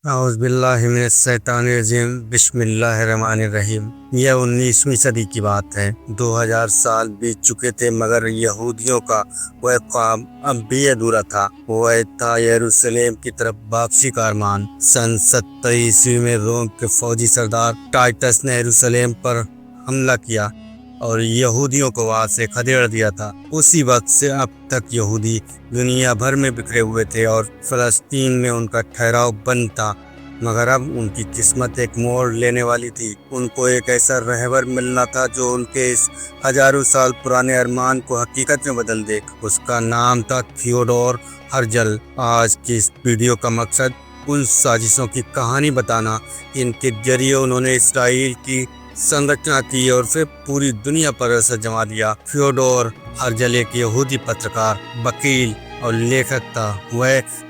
اعوذ باللہ من الشیطان الرجیم بسم اللہ الرحمن الرحیم۔ یہ 19ویں صدی کی بات ہے۔ 2000 سال بیت چکے تھے مگر یہودیوں کا وہ خواب اب بھی ادھورا تھا۔ وہ تھا یروشلم کی طرف واپسی کا ارمان۔ سن 70 عیسوی میں روم کے فوجی سردار ٹائٹس نے یروشلم پر حملہ کیا اور یہودیوں کو وہاں سے کھدیڑ دیا تھا۔ اسی وقت سے اب تک یہودی دنیا بھر میں بکھرے ہوئے تھے اور فلسطین میں ان کا ٹھہراؤ بند تھا، مگر اب ان کی قسمت ایک موڑ لینے والی تھی۔ ان کو ایک ایسا رہبر ملنا تھا جو ان کے اس ہزاروں سال پرانے ارمان کو حقیقت میں بدل دے۔ اس کا نام تھا تھیوڈور ہرزل۔ آج کی اس ویڈیو کا مقصد ان سازشوں کی کہانی بتانا جن کے ذریعے انہوں نے اسرائیل کی سنرچنا کی اور پھر پوری دنیا پر اثر جما دیا۔ تھیوڈور ہرزل ایک یہودی پترکار، وکیل اور لیکھک تھا۔ وہ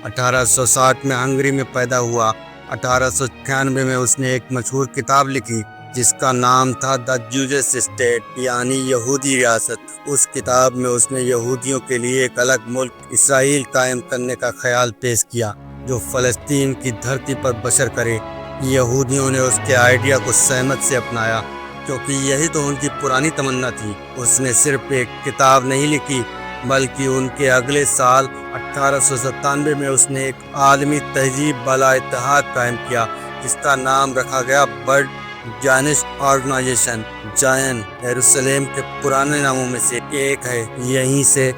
1860 میں ہنگری میں پیدا ہوا۔ 1896 میں اس نے ایک مشہور کتاب لکھی جس کا نام تھا دا جوجس اسٹیٹ، یعنی یہودی ریاست۔ اس کتاب میں اس نے یہودیوں کے لیے ایک الگ ملک اسرائیل قائم کرنے کا خیال پیش کیا جو فلسطین کی دھرتی پر بسر کرے۔ یہودیوں نے اس کے آئیڈیا کو سہمت سے اپنایا کیونکہ یہی تو ان کی پرانی تمنا تھی۔ اس نے صرف ایک کتاب نہیں لکھی بلکہ ان کے اگلے سال 1897 میں اس نے ایک عالمی تہذیب والا اتحاد قائم کیا جس کا نام رکھا گیا ورلڈ زائنسٹ آرگنائزیشن۔ زائن یروشلم کے پرانے ناموں میں سے ایک ہے۔ یہیں سے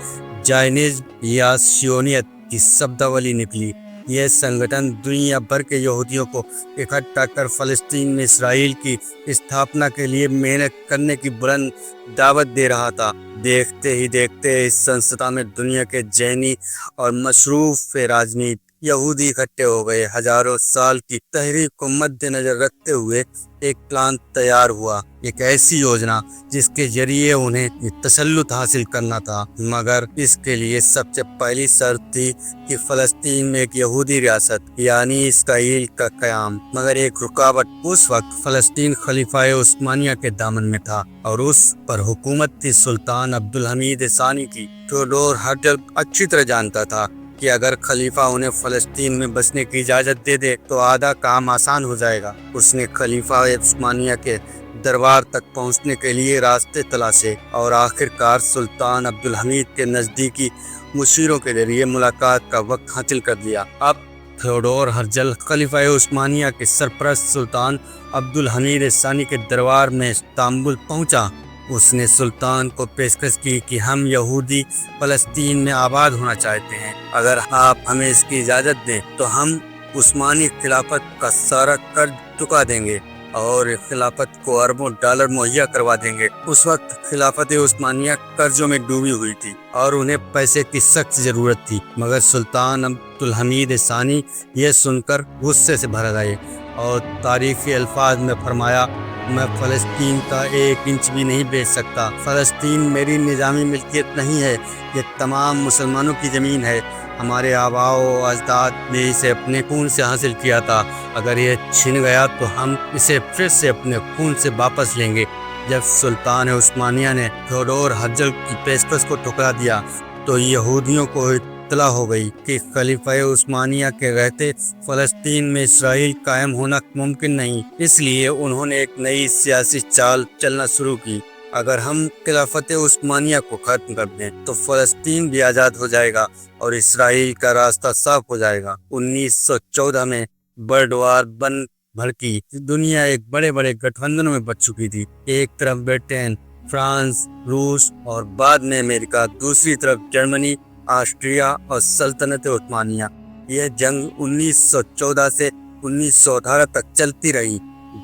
زائنزم یا سیونیت کی شبداولی نکلی۔ یہ سنگٹھن دنیا بھر کے یہودیوں کو اکٹھا کر فلسطین میں اسرائیل کی استھاپنا کے لیے محنت کرنے کی بلند دعوت دے رہا تھا۔ دیکھتے ہی دیکھتے اس سنستھا میں دنیا کے ذہنی اور مصروف راجنیت یہودی اکٹھے ہو گئے۔ ہزاروں سال کی تحریک کو مد نظر رکھتے ہوئے ایک پلان تیار ہوا، ایک ایسی یوجنا جس کے ذریعے انہیں تسلط حاصل کرنا تھا، مگر اس کے لیے سب سے پہلی شرط تھی کہ فلسطین میں ایک یہودی ریاست یعنی اسرائیل کا قیام۔ مگر ایک رکاوٹ، اس وقت فلسطین خلیفہ عثمانیہ کے دامن میں تھا اور اس پر حکومت تھی سلطان عبدالحمید ثانی کی۔ تھیوڈور ہرزل اچھی طرح جانتا تھا کہ اگر خلیفہ انہیں فلسطین میں بسنے کی اجازت دے دے تو آدھا کام آسان ہو جائے گا۔ اس نے خلیفہ عثمانیہ کے دربار تک پہنچنے کے لیے راستے تلاشے اور آخرکار سلطان عبدالحمید کے نزدیکی مشیروں کے ذریعے ملاقات کا وقت حاصل کر لیا۔ اب تھیوڈور ہرزل خلیفہ عثمانیہ کے سرپرست سلطان عبدالحمید ثانی کے دربار میں استنبول پہنچا۔ اس نے سلطان کو پیشکش کی کہ ہم یہودی فلسطین میں آباد ہونا چاہتے ہیں۔ اگر آپ ہمیں اس کی اجازت دیں تو ہم عثمانی خلافت کا سارا قرض چکا دیں گے اور خلافت کو اربوں ڈالر مہیا کروا دیں گے۔ اس وقت خلافت عثمانیہ قرضوں میں ڈوبی ہوئی تھی اور انہیں پیسے کی سخت ضرورت تھی، مگر سلطان عبدالحمید ثانی یہ سن کر غصے سے بھر گئے اور تاریخی الفاظ میں فرمایا، میں فلسطین کا 1 انچ بھی نہیں بیچ سکتا۔ فلسطین میری نظامی ملکیت نہیں ہے، یہ تمام مسلمانوں کی زمین ہے۔ ہمارے آباء و اجداد نے اسے اپنے خون سے حاصل کیا تھا، اگر یہ چھن گیا تو ہم اسے پھر سے اپنے خون سے واپس لیں گے۔ جب سلطان عثمانیہ نے تھیوڈور ہرزل کی پیشکش کو ٹھکرا دیا تو یہودیوں کو اطلاع ہو گئی کہ خلیفہ عثمانیہ کے رہتے فلسطین میں اسرائیل قائم ہونا ممکن نہیں۔ اس لیے انہوں نے ایک نئی سیاسی چال چلنا شروع کی۔ اگر ہم خلافت عثمانیہ کو ختم کر دیں تو فلسطین بھی آزاد ہو جائے گا اور اسرائیل کا راستہ صاف ہو جائے گا۔ 1914 میں ورلڈ وار 1 بھڑکی۔ دنیا ایک بڑے بڑے گٹھ بندھنوں میں بٹ چکی تھی۔ ایک طرف برطانیہ، فرانس، روس اور بعد میں امریکہ، دوسری طرف جرمنی، آسٹریا اور سلطنت عثمانیہ۔ یہ جنگ 1914 سے 1918 تک چلتی رہی۔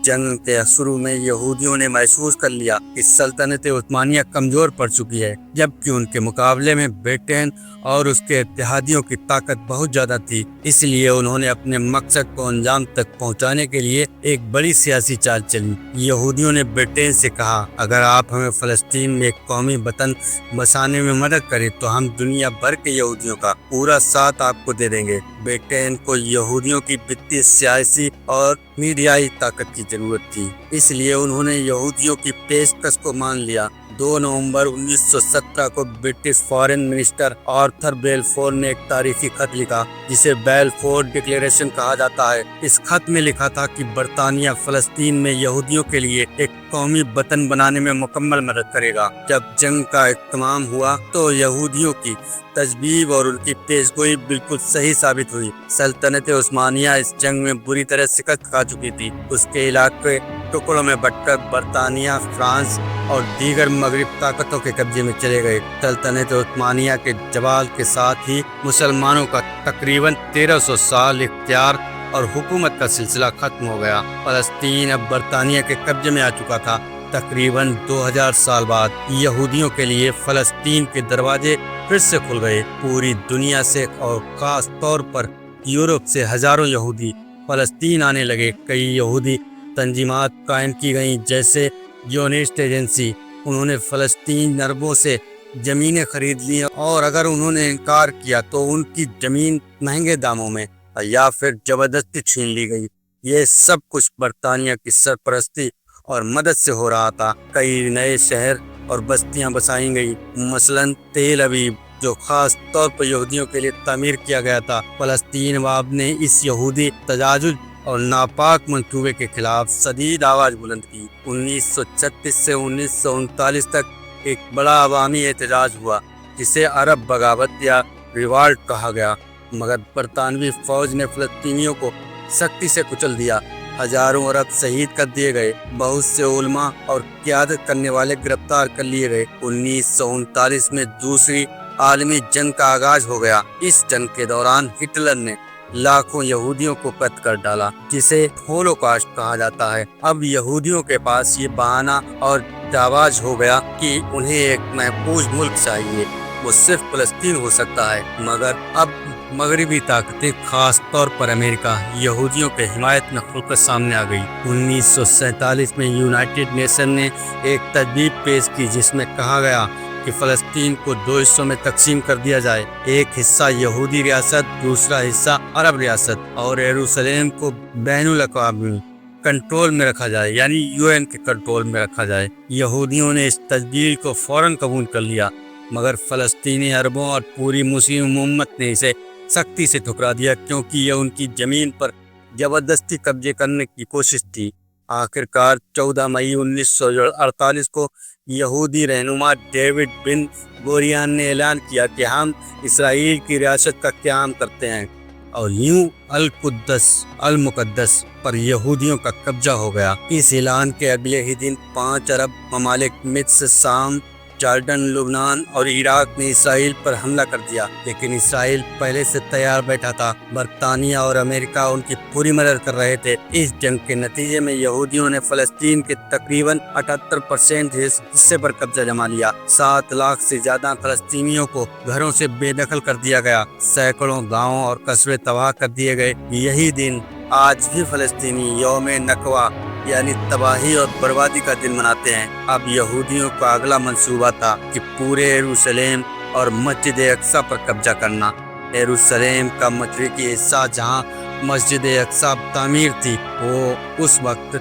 جنگ کے شروع میں یہودیوں نے محسوس کر لیا کہ سلطنت عثمانیہ کمزور پڑ چکی ہے، جبکہ ان کے مقابلے میں برطانیہ اور اس کے اتحادیوں کی طاقت بہت زیادہ تھی۔ اس لیے انہوں نے اپنے مقصد کو انجام تک پہنچانے کے لیے ایک بڑی سیاسی چال چلی۔ یہودیوں نے برطانیہ سے کہا، اگر آپ ہمیں فلسطین میں ایک قومی وطن بسانے میں مدد کریں تو ہم دنیا بھر کے یہودیوں کا پورا ساتھ آپ کو دے دیں گے۔ برطانیہ کو یہودیوں کی وتیہ، سیاسی اور میڈیائی طاقت کی ضرورت تھی، اس لیے انہوں نے یہودیوں کی پیشکش کو مان لیا۔ 2 नवंबर 1917 को ब्रिटिश फॉरेन मिनिस्टर आर्थर बेलफोर ने एक तारीखी खत लिखा जिसे बेलफोर डिक्लेरेशन कहा जाता है। इस खत में लिखा था कि बरतानिया फलस्तीन में यहूदियों के लिए एक कौमी वतन बनाने में मुकम्मल मदद करेगा। जब जंग का इख्तिताम हुआ तो यहूदियों की तजवीज़ और उनकी पेशगोई बिल्कुल सही साबित हुई। सल्तनत उस्मानिया इस जंग में बुरी तरह शिकस्त खा चुकी थी। उसके इलाके टुकड़ों में बंटकर बरतानिया, फ्रांस और दीगर मगरिब ताकतों के कब्जे में चले गए। सल्तनत उस्मानिया के जवाल के साथ ही मुसलमानों का तकरीबन 1300 साल इख्तियार और हुकूमत का सिलसिला खत्म हो गया। फलस्तीन अब बरतानिया के कब्जे में आ चुका था। तकरीबन 2000 साल बाद यहूदियों के लिए फलस्तीन के दरवाजे फिर से खुल गए। पूरी दुनिया से और खास तौर पर यूरोप से हजारों यहूदी फलस्तीन आने लगे। कई यहूदी तंजीमात कायम की गईं जैसे ज़ियोनिस्ट एजेंसी। उन्होंने फलस्तीन अरबों से ज़मीनें खरीद ली और अगर उन्होंने इनकार किया तो उनकी ज़मीन महंगे दामों में या फिर ज़बरदस्ती छीन ली गई। ये सब कुछ बरतानिया की सरपरस्ती और मदद से हो रहा था। कई नए शहर और बस्तियां बसाई गई, मसलन तेल अवीव जो खास तौर पर यहूदियों के लिए तामीर किया गया था। फलस्तीन अवाम ने इस यहूदी तजाजुज और नापाक मंसूबे के खिलाफ शदीद आवाज बुलंद की। 1936 से 1939 तक एक बड़ा अवामी एहतजाज हुआ जिसे अरब बगावत या रिवाल्ट कहा गया, मगर बरतानवी फौज ने फलस्तीनियों को सख्ती से कुचल दिया। हजारों अरब शहीद कर दिए गए, बहुत से उलमा और क़यादत करने वाले गिरफ्तार कर लिए गए। 1939 में दूसरी आलमी जंग का आगाज हो गया। इस जंग के दौरान हिटलर ने लाखों यहूदियों को कत्ल कर डाला जिसे होलोकॉस्ट कहा जाता है। अब यहूदियों के पास ये बहाना और जावाज हो गया कि उन्हें एक महफूज मुल्क चाहिए, वो सिर्फ फलस्तीन हो सकता है। मगर अब मगरिबी ताकतें खास तौर पर अमेरिका यहूदियों के हिमायत में खुलकर सामने आ गई। 1947 में यूनाइटेड नेशन ने एक तजवीज़ पेश की जिसमें कहा गया कि फ़लस्तीन को 2 हिस्सों में तकसीम कर दिया जाए, एक हिस्सा यहूदी रियासत, दूसरा हिस्सा अरब रियासत, और यरूशलेम को बैनुल अक़वामी कंट्रोल में रखा जाए, यानी UN के कंट्रोल में रखा जाए। यहूदियों ने इस तजवीज़ को फौरन कबूल कर लिया, मगर फ़लस्तीनी अरबों और पूरी मुस्लिम उम्मत ने इसे सख्ती से ठुकरा दिया क्योंकि यह उनकी ज़मीन पर ज़बरदस्ती कब्जे करने की कोशिश थी। आखिरकार 14 मई 1948 को यहूदी रहनुमा डेविड बिन गोरियन ने ऐलान किया कि हम इसराइल की रियासत का क़याम करते हैं और यूं अल-कुद्दस अल-मुक़द्दस पर यहूदियों का कब्जा हो गया। इस ऐलान के अगले ही दिन 5 अरब ममालिक मिस्र, शाम, जॉर्डन, लुबनान और इराक ने इसराइल पर हमला कर दिया, लेकिन इसराइल पहले से तैयार बैठा था। बरतानिया और अमेरिका उनकी पूरी मदद कर रहे थे। इस जंग के नतीजे में यहूदियों ने फ़लस्तीन के तकरीबन 78% हिस्से पर कब्जा जमा लिया। 7 लाख से ज्यादा फ़लस्तीनियों को घरों से बेदखल कर दिया गया। सैकड़ों गाँव और कस्बे तबाह कर दिए गए। यही दिन आज भी फ़लस्तीनी यौम नकवा यानी तबाही और बर्बादी का दिन मनाते हैं। अब यहूदियों का अगला मंसूबा था कि पूरे यरूशलेम और मस्जिद अक्सा पर कब्जा करना। यरूशलेम का मशरिकी हिस्सा जहां मस्जिद अक्सा तामीर थी वो उस वक्त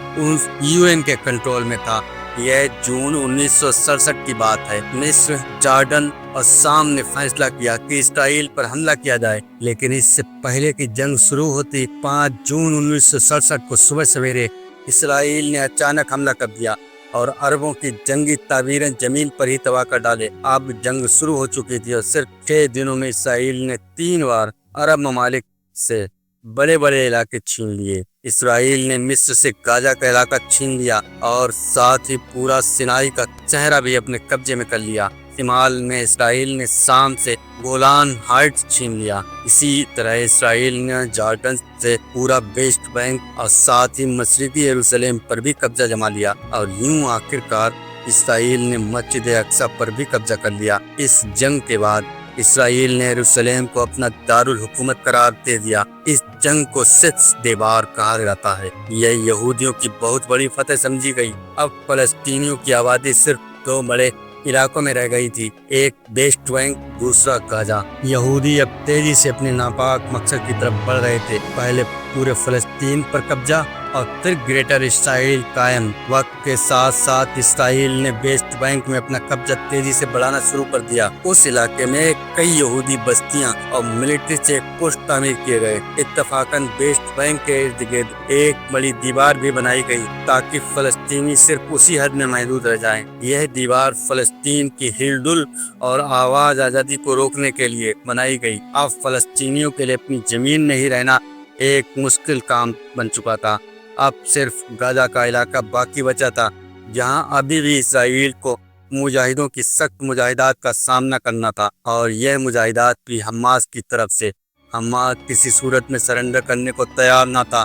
UN के कंट्रोल में था। यह जून 1967 की बात है। मिस्र, जॉर्डन और शाम ने फैसला किया कि इसराइल पर हमला किया जाए, लेकिन इससे पहले कि जंग शुरू होती 5 जून 1967 को सुबह सवेरे इसराइल ने अचानक हमला कर दिया और अरबों की जंगी ताबीरें जमीन पर ही तबाह कर डाले। अब जंग शुरू हो चुकी थी और सिर्फ 6 दिनों में इसराइल ने 3 बार अरब ममालिक से बड़े बड़े इलाके छीन लिए। इसराइल ने मिस्र से गाजा का इलाका छीन लिया और साथ ही पूरा सिनाई का चेहरा भी अपने कब्जे में कर लिया। शिमाल में इसराइल ने शाम से गोलान हाइट्स छीन लिया। इसी तरह इसराइल ने जॉर्डन से पूरा वेस्ट बैंक और साथ ही मशरिकी यरूशलेम पर भी कब्जा जमा लिया और यूं आखिरकार इसराइल ने मस्जिद अक्सा पर भी कब्जा कर लिया। इस जंग के बाद इसराइल ने यरूशलेम को अपना दारुल हुकूमत करार दे दिया। इस जंग को सिक्स देबार कहा जाता है। यह यहूदियों की बहुत बड़ी फतह समझी गई। अब फलस्तीनियों की आबादी सिर्फ 2 बड़े इलाकों में रह गई थी, एक वेस्ट बैंक, दूसरा गाजा। यहूदी अब तेजी से अपने नापाक मकसद की तरफ बढ़ रहे थे। पहले पूरे फलस्तीन पर कब्जा और फिर ग्रेटर इसराइल कायम। वक्त के साथ साथ इसराइल ने वेस्ट बैंक में अपना कब्जा तेजी से बढ़ाना शुरू कर दिया। उस इलाके में कई यहूदी बस्तियां और मिलिट्री चेक पोस्ट तामीर किए गए। इत्तफाकन वेस्ट बैंक के इर्द गिर्द एक बड़ी दीवार भी बनाई गई ताकि फलस्तीनी सिर्फ उसी हद में महदूद रह जाएं। यह दीवार फलस्तीन की हिलडुल और आवाज आजादी को रोकने के लिए बनाई गई। अब फलस्तीनियों के लिए अपनी जमीन में ही रहना एक मुश्किल काम बन चुका था। अब सिर्फ गाजा का इलाका बाकी बचा था, जहां अभी भी इसराइल को मुजाहिदों की सख्त मुजाहिदात का सामना करना था, और यह मुजाहिदात भी हमास की तरफ से। हमास किसी सूरत में सरेंडर करने को तैयार ना था।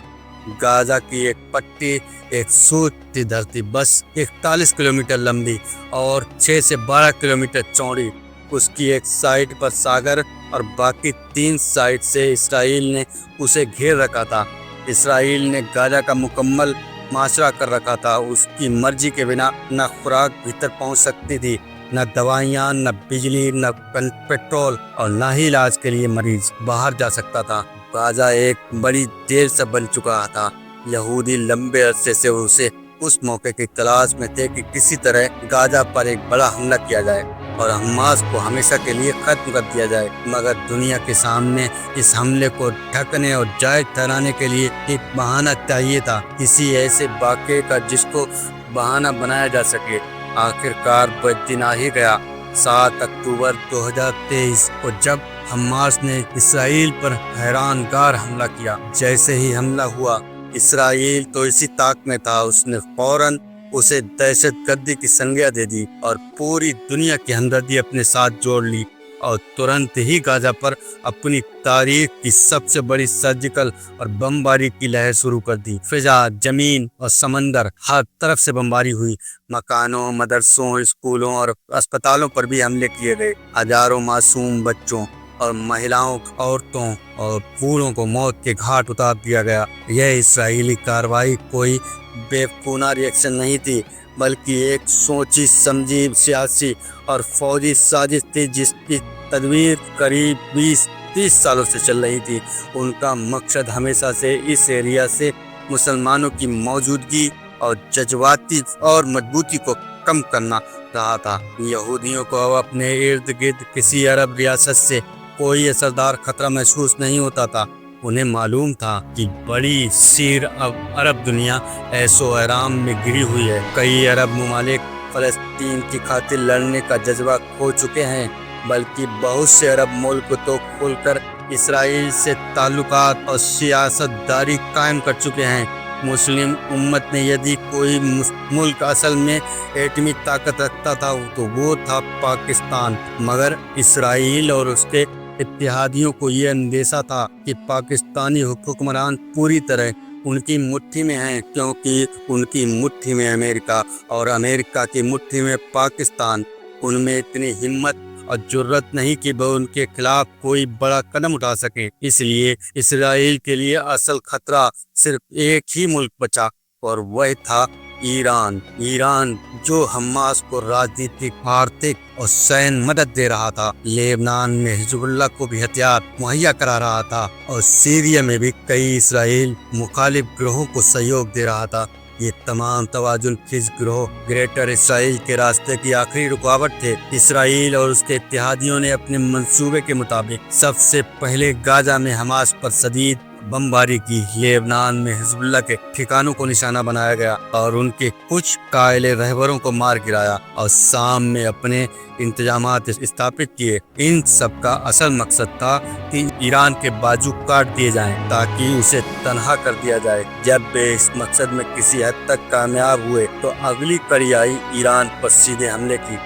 गाजा की एक पट्टी, एक सूती धरती, बस 41 किलोमीटर लंबी और 6 से 12 किलोमीटर चौड़ी। उसकी एक साइड पर सागर और बाकी 3 साइड से इसराइल ने उसे घेर रखा था। इसराइल ने गाजा का मुकम्मल माशरा कर रखा था। उसकी मर्जी के बिना न खुराक भीतर पहुंच सकती थी, न दवाइयाँ, न बिजली, न पेट्रोल, और न ही इलाज के लिए मरीज बाहर जा सकता था। गाजा एक बड़ी देर से बन चुका था। यहूदी लंबे अरसे से उसे उस मौके की तलाश में थे कि किसी तरह गाजा पर एक बड़ा हमला किया जाए और हमास को हमेशा के लिए खत्म कर दिया जाए। मगर दुनिया के सामने इस हमले को ढकने और जायज ठहराने के लिए एक बहाना चाहिए था, किसी ऐसे वाक़े का जिसको बहाना बनाया जा सके। आखिरकार वह दिन आ ही गया, 7 अक्टूबर 2023 को, जब हमास ने इसराइल पर हैरानगार हमला किया। जैसे ही हमला हुआ, इसराइल तो इसी ताक में था, उसने फौरन उसे दहशतगर्दी की संज्ञा दे दी और पूरी दुनिया की हमदर्दी अपने साथ जोड़ ली, और तुरंत ही गाजा पर अपनी तारीख की सबसे बड़ी सर्जिकल और बमबारी की लहर शुरू कर दी। फिजा, जमीन और समंदर, हर तरफ से बमबारी हुई। मकानों, मदरसों, स्कूलों और अस्पतालों पर भी हमले किए गए। हजारों मासूम बच्चों और महिलाओं, औरतों और बूढ़ों को मौत के घाट उतार दिया गया। यह इसराइली कार्रवाई कोई बेवकूफ़ाना रिएक्शन नहीं थी, बल्कि एक सोची समझी सियासी और फौजी साजिश थी, जिसकी तदबीर करीब 20-30 सालों से चल रही थी। उनका मकसद हमेशा से इस एरिया से मुसलमानों की मौजूदगी और जज्बाती और मजबूती को कम करना रहा था। यहूदियों को अब अपने इर्द गिर्द किसी अरब रियासत से कोई असरदार खतरा महसूस नहीं होता था। उन्हें मालूम था कि बड़ी सीर अब अरब दुनिया ऐसो आराम में गिरी हुई है। कई अरब ममालिक फ़लस्तीन की खातिर लड़ने का जज्बा खो चुके हैं, बल्कि बहुत से अरब मुल्क तो खुलकर इसराइल से ताल्लुकात और सियासतदारी कायम कर चुके हैं। मुस्लिम उम्मत ने यदि कोई मुल्क असल में एटमी ताकत रखता था तो वो था पाकिस्तान, मगर इसराइल और उसके इत्तेहादियों को ये अंदेशा था कि पाकिस्तानी हुक्मरान पूरी तरह उनकी मुट्ठी में हैं, क्योंकि उनकी मुट्ठी में अमेरिका और अमेरिका की मुट्ठी में पाकिस्तान। उनमें इतनी हिम्मत और जुर्रत नहीं कि वह उनके खिलाफ कोई बड़ा कदम उठा सके। इसलिए इसराइल के लिए असल खतरा सिर्फ एक ही मुल्क बचा, और वह था ईरान। ईरान जो हमास को राजनीतिक, आर्थिक और सैन्य मदद दे रहा था, लेबनान में हिजबुल्लाह को भी हथियार मुहैया करा रहा था, और सीरिया में भी कई इसराइल मुखालिफ ग्रोहों को सहयोग दे रहा था। ये तमाम तवाजुन खिज ग्रोह ग्रेटर इसराइल के रास्ते की आखिरी रुकावट थे। इसराइल और उसके इत्तेहादियों ने अपने मंसूबे के मुताबिक सबसे पहले गाजा में हमास पर शदीद बमबारी की। लेबनान में हिजबुल्लाह के ठिकानों को निशाना बनाया गया और उनके कुछ कायले रहबरों को मार गिराया, और शाम में अपने इंतजामात स्थापित किए। इन सब का असल मकसद था कि ईरान के बाजू काट दिए जाएं, ताकि उसे तनहा कर दिया जाए। जब वे इस मकसद में किसी हद तक कामयाब हुए तो अगली कड़ी आई ईरान पर सीधे हमले की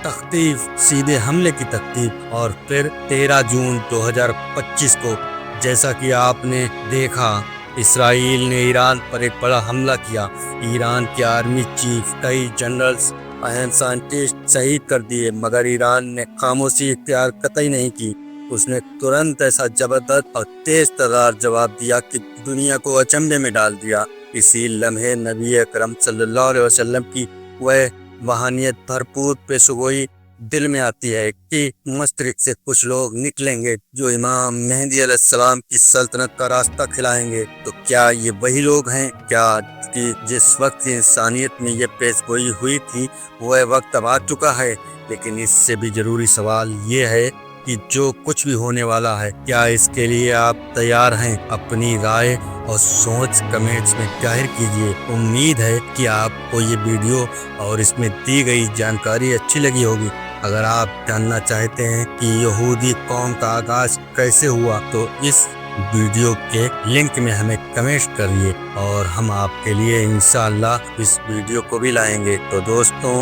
तख्तीफ। और फिर 13 जून 2025 को, जैसा कि आपने देखा, इसराइल ने ईरान पर एक बड़ा हमला किया। ईरान के आर्मी चीफ, कई जनरल्स, अहम साइंटिस्ट शहीद कर दिए, मगर ईरान ने खामोशी इख्तियार कतई नहीं की। उसने तुरंत ऐसा जबरदस्त और तेज तर्रार जवाब दिया कि दुनिया को अचंभे में डाल दिया। इसी लम्हे नबी अकरम सल्लल्लाहु अलैहि वसल्लम की वह वहानियत भरपूर पेशगोई दिल में आती है कि मस्तिष्क से कुछ लोग निकलेंगे जो इमाम मेहदी अलैहिस्सलाम की सल्तनत का रास्ता खिलाएंगे। तो क्या ये वही लोग हैं? क्या कि जिस वक्त इंसानियत में ये पेशगोई हुई थी वह वक्त अब आ चुका है? लेकिन इससे भी जरूरी सवाल ये है कि जो कुछ भी होने वाला है, क्या इसके लिए आप तैयार हैं? अपनी राय और सोच कमेंट्स में जाहिर कीजिए। उम्मीद है कि आपको ये वीडियो और इसमें दी गई जानकारी अच्छी लगी होगी। अगर आप जानना चाहते हैं कि यहूदी कौम का आगाज कैसे हुआ तो इस वीडियो के लिंक में हमें कमेंट करिए और हम आपके लिए इंशाअल्लाह इस वीडियो को भी लाएंगे। तो दोस्तों,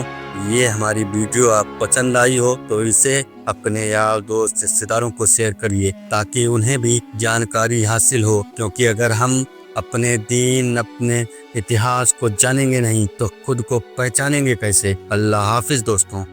ये हमारी वीडियो आप पसंद आई हो तो इसे अपने यार दोस्त रिश्तेदारों को शेयर करिए ताकि उन्हें भी जानकारी हासिल हो, क्योंकि अगर हम अपने दीन अपने इतिहास को जानेंगे नहीं तो खुद को पहचानेंगे कैसे। अल्लाह हाफिज दोस्तों।